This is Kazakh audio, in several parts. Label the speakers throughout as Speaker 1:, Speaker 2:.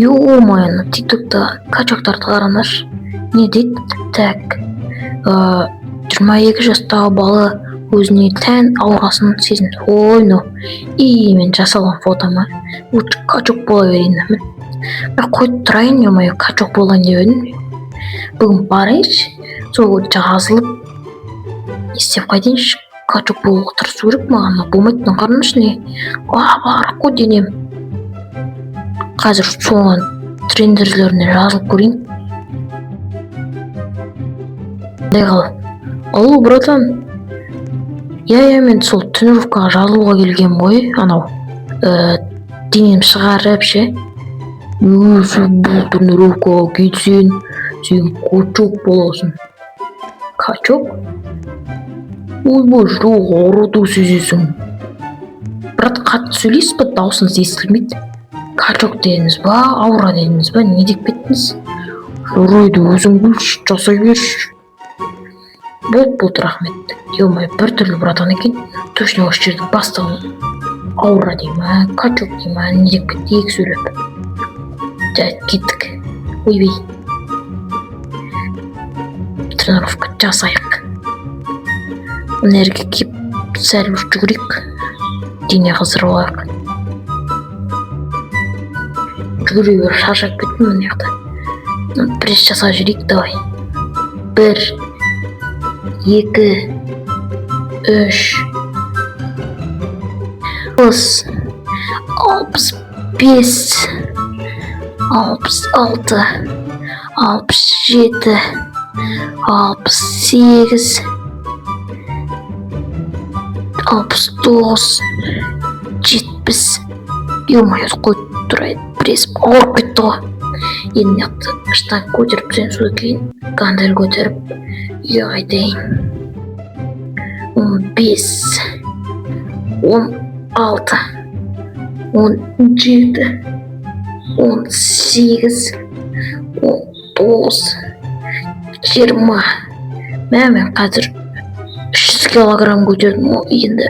Speaker 1: Ё-моё, тиктокта качоктарды караңдарчы. Не дейт? Так. 22 жастагы бала өзүнө тән аурасын сезинди. Ойно. Мен жасалган фотома. Лучше качок бола берейин. Мен коюп турайын, ё-моё, качок болайын деп едим. Бүгүн барайынчы. Сол жазылып истеп кайтайынчы. Качок болууга тырышуу керек мага. Болмойт, караңдарчы не. Ааба го денем. Қазір соған трендерлеріне жазылып көрейін. Алло, братан. Мен сол тренировкаға жазылуға келгем ғой, анау. Денем шығарып ше. Өзі бұл тренировкаға кетсең, сен качок боласың. Качок? Ойбай, жоқ, ауруды сезесің. Брат, қатты сөйлейсіз ба? Даусыңыз естілмейді. Качок дедіңіз ба, аура дедіңіз ба, не деп кеттіңіз? Жарайды, өзің білші, жасай берші. Болды, рахмет. Ё-моё, бір түрлі братан екен. Точно осы жердің бастығы аура дей ма, качок дей ма, не деп кетті, екі сөйлеп. Кеттік. Ойбай. Тренировка жасайық. Мына жерге кеп сәл жүгірейік. Дене қыздырып алайық. Жүгіре бер, шаршап кеттім мына жақта. Пресс жасап жүрейік, давай. 1, 2, 3, 35, 66, 67, 68, 69, 70. Ё-моё, қойып тұрайын. Пресс ауырып кетті ғой. Енді яқты штанг көтеріп, сен содан кейін гантель көтеріп үйге қайтайын. 15, 16, 17, 18, 19, 20. Мен қазір 300 килограмм көтердім ғой. Енді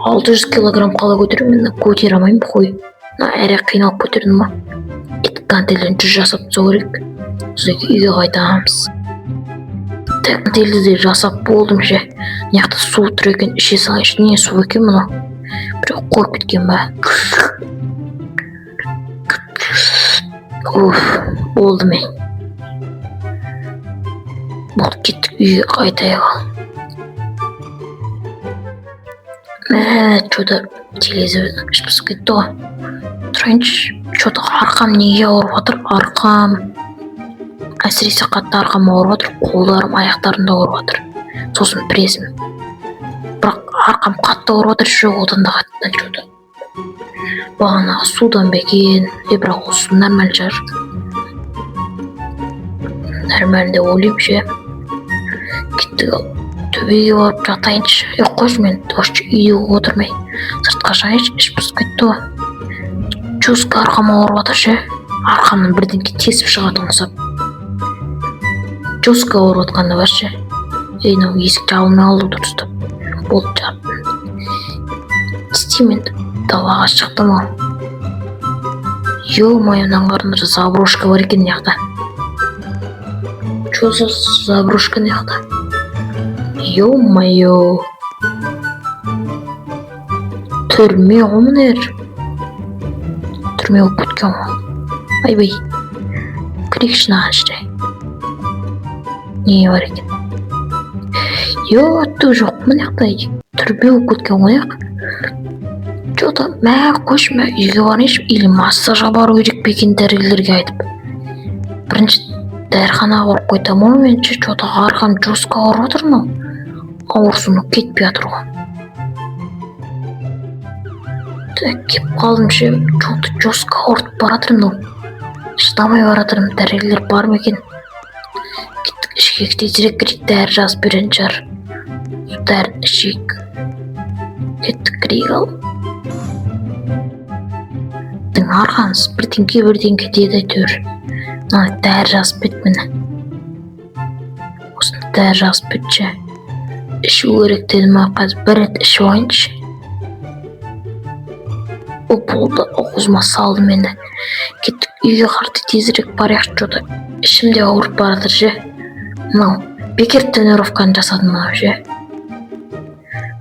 Speaker 1: 600 килограмм қала көтеремін. Көтере алмаймын қой. Әрі қиналып көтердім ма? Гантельден 100 жасап түсу керек. Содан кейін үйге қайтамыз. Гантельді де жасап болдым ше. Мына су тұр екен, іше салайыншы. Не су екен мынау? Біреу қойып кеткен ба? Болды мен. Болды, кеттік үйге қайтайық. Что-то телевизор ішпіз кетті ғой. Тұрайыншы. Что-то арқам неге ауырып жатыр? Арқам. Әсіресе қатты арқам ауырып жатыр. Қолдарым, аяқтарым да ауырып жатыр. Сосын прессім. Бірақ арқам қатты ауырып жатыр. Жоқ, одан да қаттыдан что-то. Бағана судан бекен. Бірақ ол су нормаль шығар. Нормаль деп ойлаймын ше. Кеттік ал. Төбеге барып жатайыншы. Қойшы, мен үйде отырмай. Сыртқа шығайыншы. Іш пысып кетті ғой. Чуска арқам ауырып жатыр ше. Арқамнан бірдеңке тесіп шығатын ұқсап. Чуска ауырып жатқанда бар ше. Мынау есік жабылмай қалды дұрыстап. Болды, жаптым. Істеймін. Далаға шықтым ал. Ё-моё, мынаның қарында заброшка бар екен мына жақта. Что за заброшка мына жақта? Ё-моё. Түрме ғой мына жер. Түрме болып кеткен ғой. Айбай. Кірейікші мынаған ішіне. Не бар екен? Түк жоқ мына жақта. Түрме болып кеткен ғой яқ. Что-то қойшы, үйге барайыншы. Или массажға бару керек пе екен, дәрігерлерге айтып. Бірінші дәріханаға барып қойтам ғой менше. Что-то арқам жосқа ауырып жатыр мынау. Ауырсыны кетпей жатыр ғой. Кеп қалдым ше. Что-то жосқа ауыртып баратыр мынау. Шыдамай баратырмын. Дәрігерлер бар ма екен? Кеттік ішке, тезірек кірейік, дәрі жазып беретін шығар. Дәріні ішейік. Кеттік, кірейік ал. Арқаңыз бірдеңке деді әйтеуір. Дәрі жазып бет мені. Осыны дәрі жазып бетші. Ішу керек деді ма, қазір бір рет ішіп алайыншы. болды, аузыма салдым енді. Кеттік үйге қарай тезірек барайықшы, что-то ішімде ауырып баратыр же. Мынау бекер тренировканы жасадым мынау же.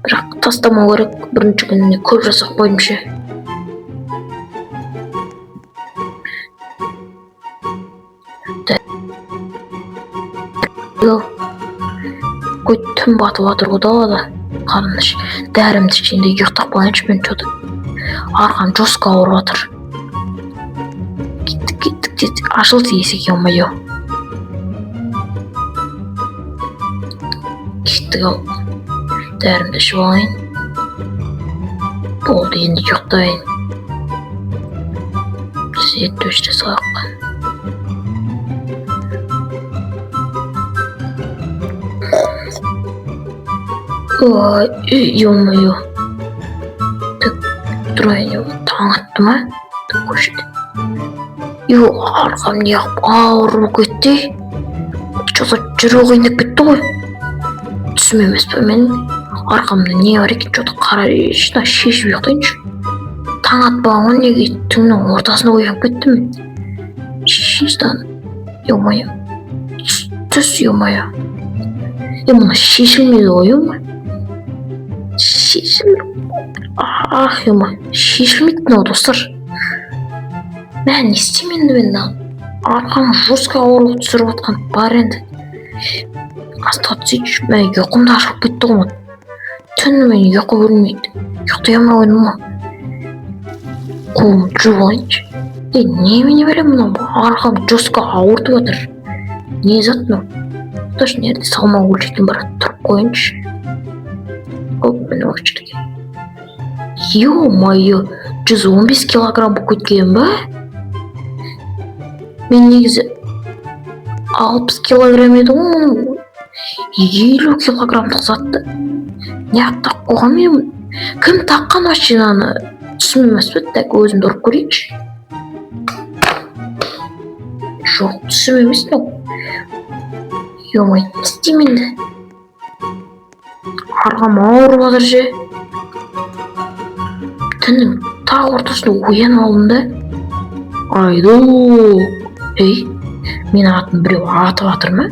Speaker 1: Бірақ тастамау керек, бірінші күніне көп жасап қойдым ше. Қой түн батып жатыр ғой далада. Қарныш дәрімді ішейін де ұйықтап қалайыншы, мен что-то арқам жосқа ауырып жатыр. Кеттік, ашылды есік, ё-моё. Кеттік, ал дәрімді ішіп алайын. Болды, енді ұйықтайын. Свет өшіре салайық. Ой, ё-моё. Так, тұрайын, таң атты ма? Көшеді. Арқам неғып ауырып кетті. Что-то жүру қиындап кетті ғой. Түсім емес пе мен? Арқамда не бар екен? Что-то қарашына шешіп ұйықтайыншы. Таң атпаған ғой, неге түннің ортасына оянып кеттім мен? Шешіністан. Ё-моё. Түс, ё-моё. Мұны шешілмейді ғой, ё-моё. Ах, ё-моё. Шешілмейді мынау, достар. Мә, не істеймін енді мен? Арқам жосқа ауырлық түсіріп жатқан бар енді. Астыға түсейінші. Мә, ұйқымда ашылып кетті ғой. Түні мен ұйқы көрмейді. Ұйықтай алмай қойдым ма? Қолымды жуып алайыншы. Немене берем мынау? Арқам жосқа ауыртып жатыр. Не зат мынау? Даже нерде салмақ өлшейтін бар, тұрып қойыншы. Мен өкшіліге. Ё-моё, 115 килограмм болып кеткен ба? Мен негізі 60 килограмм еді ғой, 50 килограммдық затты. Не аттақ қойған мен? Кім таққан машинаны? Түсім емес пе? Так өзімді ұрып көрейінші. Жоқ, түсім емес пе? Ё-моё, не істеймін енді? Арқам ауырып жатыр же. Түннің тағы ортасында оянып алдым да. Айдоқ. Ей, менің атым біреу атып жатыр ма?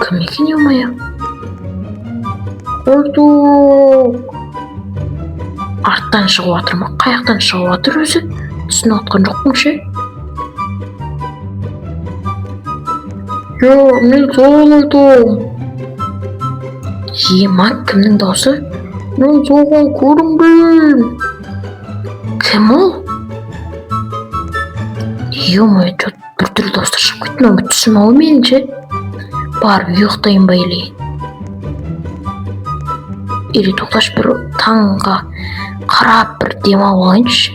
Speaker 1: Кім екен, ё-моё? Айдоқ. Арттан шығып жатыр ма? Қаяқтан шығып жатыр өзі? Түсініп жатқан жоқпын ше. Мен соған айтам. Ма, кімнің даусы? Мен соған көрінбеймін. Кім ол? Ё-моё, бір дауыстар шығып кетті ма? Түсім ау мен ше. Барып ұйықтайын ба или тоқташы, бір таңға қарап бір демалып алайыншы.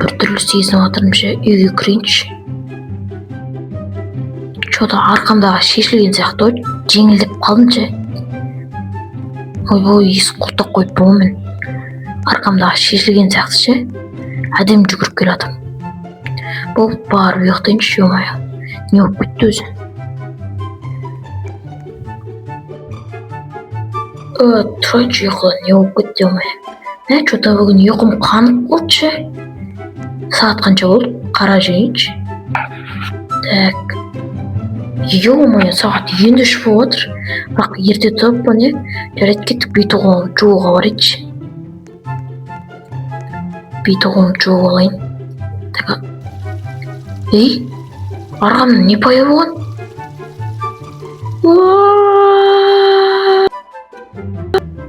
Speaker 1: Бір түрлі сезініп жатырмын ше. Үйге кірейінші. Что-то арқамдағы шешілген сияқты ғой, жеңілдеп қалдым ше. Ой, есі құлтақ қойып бұл мен. Арқамдағы шешілген сияқты ше. Әдем жүгіріп келе жатырмын. Бұл барып ұйықтайыншы, ё-моё. Не болып кетті өзі? Тұрайыншы, ұйқыдан не болып кетті, ё-моё. Что-то бүгін ұйқым қанып қалды ше. Сағат қанша болды? Қара жейінші. Так. Ё-моё, сағат енді үш болып жатыр. Бірақ ерте тұрып, не? Жарайды, кеттік бейтоғым жууға барайыншы. Бейтоғым жуып алайын. Так. Ей, арқамнан не пайда болған?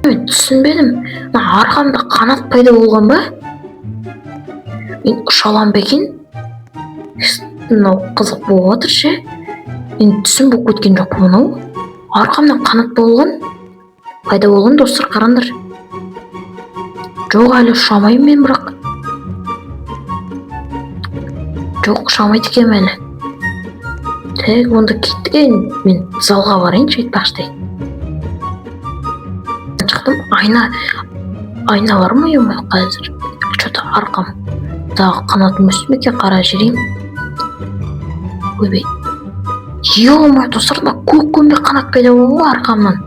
Speaker 1: Мен түсінбедім. Арқамда қанат пайда болған ба? Мен ұша аламын ба екен? Мынау қызық болып жатыр ше. Мен түсім болып кеткен жоқ мынау. Арқамнан қанат пайда болған, достар, қараңдар. Жоқ, әлі ұшамаймын мен, бірақ. Жоқ, ұшамайды екенмін әлі. Так, онда кеттік, мен залға барайыншы, айтпақшыдай. Шықтым, айна бар ма, ё-моё, қазір? Что-то арқамдағы қанатым өсіп ме екен, қара жерейін. Ойбай. Ё-моё, достар, көк көмбе қанат пайда болған ғой арқамнан.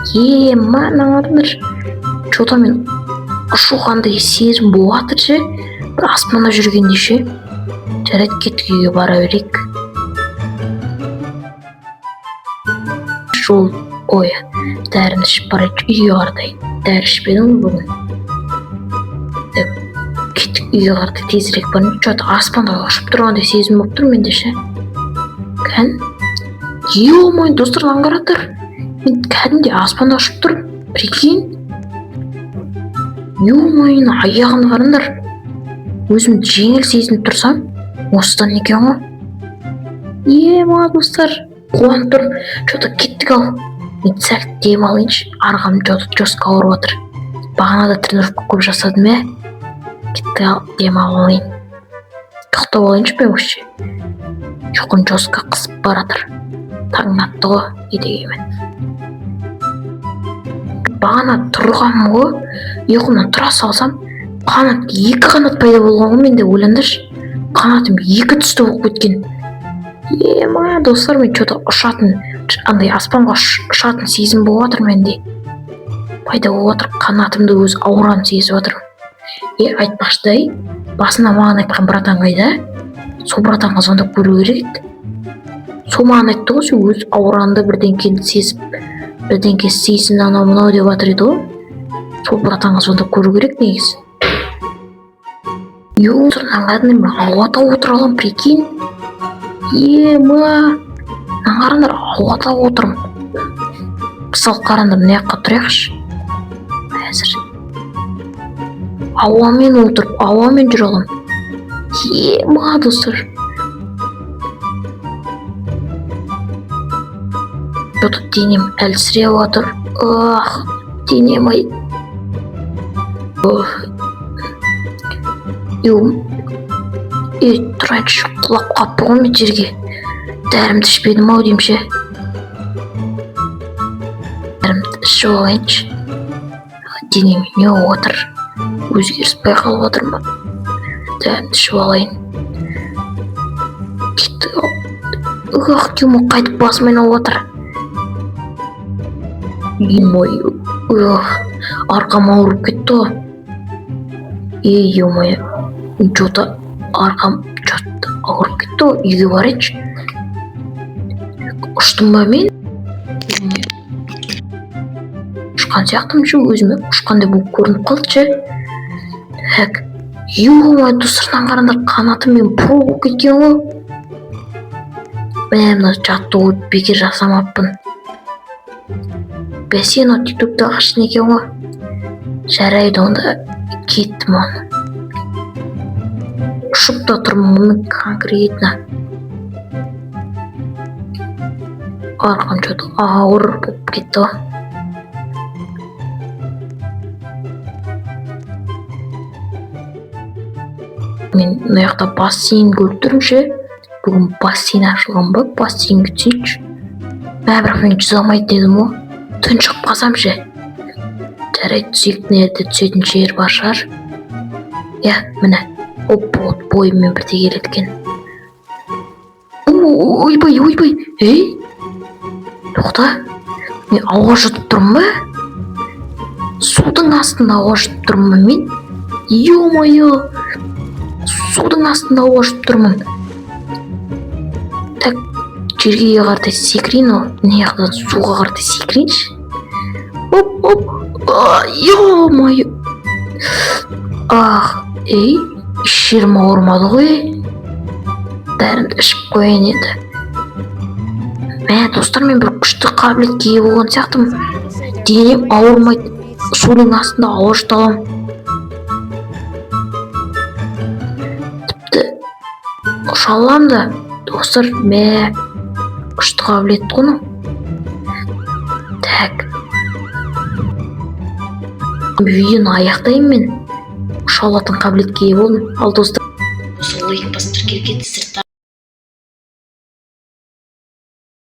Speaker 1: Мынаңарыңдар что-то мен ұшуғандай сезім болып жатыр ше, бір аспанда жүргендей ше. Жарайды, кеттік, үйге бара берейік. Жол дәріні ішіп барайық, үйге қарай. Дәрі ішпедің бүгін. Кеттік, үйге қарай тезірек барайық. Что-то аспанда ұшып тұрғандай сезім болып тұр менде ше. Ё-моё, достар, аңғаратыр. Мен кәдімде аспанда ұшып тұрмын. Прикинь. Ё-моё, аяғын қараңдар. Өзімді жеңіл сезініп тұрсам, осыдан екен ғой. Достар, қуанып тұр. Что-то кеттік ал. Мен сәл дем алайыншы. Арғам жостқа ауырып отыр. Бағанада тренировка көп жасадым, Кеттік ал, дем алайын. Тоқтап алайыншы мен өшше. Ұйқым жостқа қысып баратыр. Таң атты ғой, едегемен. Бағана тұрғам ғой, ұйқымнан тұра салсам, екі қанат пайда болған ғой, менде ойландыршы. Қанатым екі түсті болып кеткен. Достар, мен что-то ұшатын, андай аспанға ұшатын сезім болып жатыр менде. Пайда болып жатыр, қанатымды өз ауырам сезіп жатыр. Айтпақшыдай, басында маған айтқан братан қайда? Сол братанға звондап көру керек еді. Сол маған айтты ғой, өз ауранды бірдеңкені сезіп, бірдеңке істейсің анау-мынау деп жатыр еді ғой. Сол братанға звондап көру керек негізі. Наңғадың мен ауада отыра алам, прикинь. Наңғарыңдар, ауада отырым. Мысал қараңдар, не жаққа тұрайықшы. Әзір. Ауамен отырып, ауамен жүр алам. Достар. Что-то денем әлсіреп отыр. Денем ай. Тұрайыншы, құлап қапы ғой мен жерге. Дәрімді ішпедім ау деймше. Дәрімді ішіп алайыншы. Денем не отыр? Өзгеріс байқалып отыр ма? Дәрімді ішіп алайын. Дема қайтып басым айналып отыр. Арқам ауырып кетті ғой. Что-то арқам ауырып кетті ғой. Үйге барайыншы. Ұштым ба мен? Ұшқан сияқтым ше, өзіме ұшқандай болып көрініп қалды ше. Достарынан қараңдар, қанатым мен пұл болып кеткен ғой. Мына жаттығу бекер жасамаппын. Бәсе, тиктокта қашын екен ғой. Жарайды, онда кеттім оны. Ұшып та тұрмын, мұның конкретно. Арқам что-то ауыр болып кетті ғой. Мен мына жақта бассейн көріп тұрмын ше. Бүгін бассейн ашылған ба, бассейн кетсейінші. Бірақ мен жүзе алмайды дедім ғой. Түн шығып қалсам ше. Жарайды, сүйіктілерді түсетін жер бар шығар. Міне, бойыммен бірте келеді екен. Ойбай. Тоқта, мен ауа жұтып тұрмын ба? Судың астында ауа жұтып тұрмын мен? Ё-моё, судың астында ауа жұтып тұрмын. Так, жерге қартай секірейін ол. Не яқтан суға қартай секірейінші. Ё-моё. Ішерім ауырмады ғой. Дәрімді ішіп қойын еді. Достар, мен бір күшті қабілетке ие болған сияқтымын. Денем ауырмайды. Судың астында ауа жұта алам. Тіпті ұша алам да. Достар, күшті қабілет қону. Так. Видеоны аяқтайын мен. Ұша алатын қабілетке ие болдым. Ал достар, осы лайк басып тіркеліп кетіңіздер.